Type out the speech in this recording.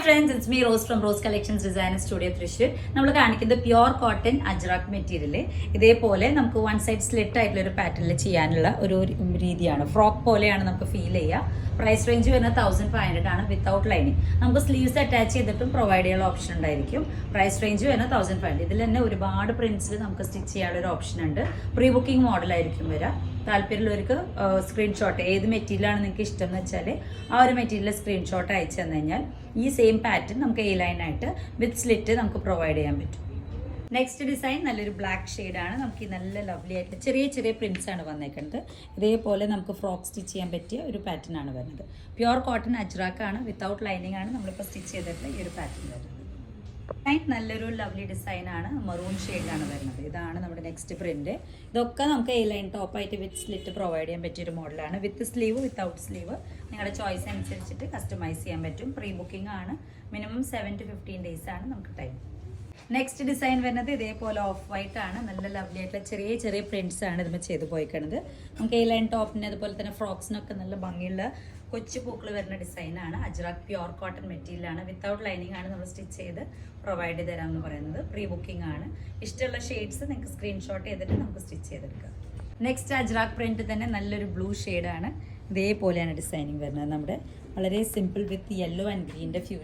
friends, it's me Rose from Rose Collections Design Studio Thrissur. നമ്മൾ കാണിക്കുന്നത് pure cotton Ajrak material. ഇതേപോലെ നമുക്ക് വൺ സൈഡ് സ്ലിറ്റ് ആയിട്ടുള്ള ഒരു പാറ്റേണിൽ ചെയ്യാനുള്ള ഒരു രീതിയാണ്. ഫ്രോക്ക് പോലെയാണ് നമുക്ക് ഫീൽ ചെയ്യുക. പ്രൈസ് റേഞ്ച് വരുന്നത് 1500 ആണ് വിത്തൗട്ട് ലൈനിങ്. നമുക്ക് സ്ലീവ്സ് അറ്റാച്ച് ചെയ്തിട്ടും പ്രൊവൈഡ് ചെയ്യാനുള്ള ഓപ്ഷൻ ഉണ്ടായിരിക്കും. പ്രൈസ് റേഞ്ച് വരുന്നത് 1500. ഇതിൽ തന്നെ ഒരുപാട് പ്രിന്റ്സിൽ നമുക്ക് സ്റ്റിച്ച് ചെയ്യാനുള്ള ഒരു ഓപ്ഷൻ ഉണ്ട്. പ്രീ ബുക്കിംഗ് മോഡലായിരിക്കും വരിക. താല്പര്യമുള്ളവർക്ക് സ്ക്രീൻഷോട്ട് ഏത് മെറ്റീരിയലാണ് നിങ്ങൾക്ക് ഇഷ്ടം എന്ന് വെച്ചാൽ ആ ഒരു മെറ്റീരിയൽ സ്ക്രീൻഷോട്ട് അയച്ചു തന്നു കഴിഞ്ഞാൽ ഈ സെയിം പാറ്റേൺ നമുക്ക് എ ലൈനായിട്ട് വിത്ത് സ്ലിറ്റ് നമുക്ക് പ്രൊവൈഡ് ചെയ്യാൻ പറ്റും. നെക്സ്റ്റ് ഡിസൈൻ നല്ലൊരു ബ്ലാക്ക് ഷെയ്ഡാണ്. നമുക്ക് ഈ നല്ല ലവ്ലി ആയിട്ട് ചെറിയ ചെറിയ പ്രിന്റ്സ് ആണ് വന്നേക്കുന്നത്. ഇതേപോലെ നമുക്ക് ഫ്രോക്ക് സ്റ്റിച്ച് ചെയ്യാൻ പറ്റിയ ഒരു പാറ്റേൺ ആണ് വരുന്നത്. പ്യുവർ കോട്ടൺ അജ്രാക്ക് ആണ്, വിത്തൗട്ട് ലൈനിങ് ആണ് നമ്മളിപ്പോൾ സ്റ്റിച്ച് ചെയ്തിട്ടുള്ള ഈ ഒരു പാറ്റേൺ വരുന്നത്. നല്ലൊരു ലവ്ലി ഡിസൈൻ ആണ്, മറൂൺ ഷെയ്ഡാണ് വരുന്നത്. ഇതാണ് നമ്മുടെ നെക്സ്റ്റ് പ്രിന്റ്. ഇതൊക്കെ നമുക്ക് എ ലൈൻ ടോപ്പായിട്ട് വിത്ത് സ്ലിറ്റ് പ്രൊവൈഡ് ചെയ്യാൻ പറ്റിയൊരു മോഡലാണ്. വിത്ത് സ്ലീവ് വിത്തൗട്ട് സ്ലീവ് നിങ്ങളുടെ ചോയ്സ് അനുസരിച്ചിട്ട് കസ്റ്റമൈസ് ചെയ്യാൻ പറ്റും. പ്രീ ബുക്കിംഗ് ആണ്. മിനിമം 7 to 15 days ആണ് നമുക്ക് ടൈം. നെക്സ്റ്റ് ഡിസൈൻ വരുന്നത് ഇതേപോലെ ഓഫ് വൈറ്റ് ആണ്. നല്ല ലവ്ലി ആയിട്ടുള്ള ചെറിയ ചെറിയ പ്രിന്റ്സ് ആണ് ഇതുമ്പോൾ ചെയ്ത് പോയിക്കുന്നത്. നമുക്ക് എ ലൈൻ ടോപ്പിന് അതുപോലെ തന്നെ ഫ്രോക്സിനൊക്കെ നല്ല ഭംഗിയുള്ള കൊച്ചു പൂക്കൾ വരുന്ന ഡിസൈനാണ്. അജ്രാക് പ്യുവർ കോട്ടൺ മെറ്റീരിയലാണ്. വിത്തൗട്ട് ലൈനിങ് ആണ് നമ്മൾ സ്റ്റിച്ച് ചെയ്ത് പ്രൊവൈഡ് ചെയ്ത് തരാമെന്ന് പറയുന്നത്. പ്രീ ബുക്കിംഗ് ആണ്. ഇഷ്ടമുള്ള ഷെയ്ഡ്സ് നിങ്ങൾക്ക് സ്ക്രീൻഷോട്ട് ചെയ്തിട്ട് നമുക്ക് സ്റ്റിച്ച് ചെയ്തെടുക്കാം. നെക്സ്റ്റ് അജ്രാക് പ്രിന്റ് തന്നെ നല്ലൊരു ബ്ലൂ ഷെയ്ഡാണ്. ഇതേപോലെയാണ് ഡിസൈനിങ് വരുന്നത്. നമ്മുടെ വളരെ സിമ്പിൾ വിത്ത് യെല്ലോ ആൻഡ് ഗ്രീൻ്റെ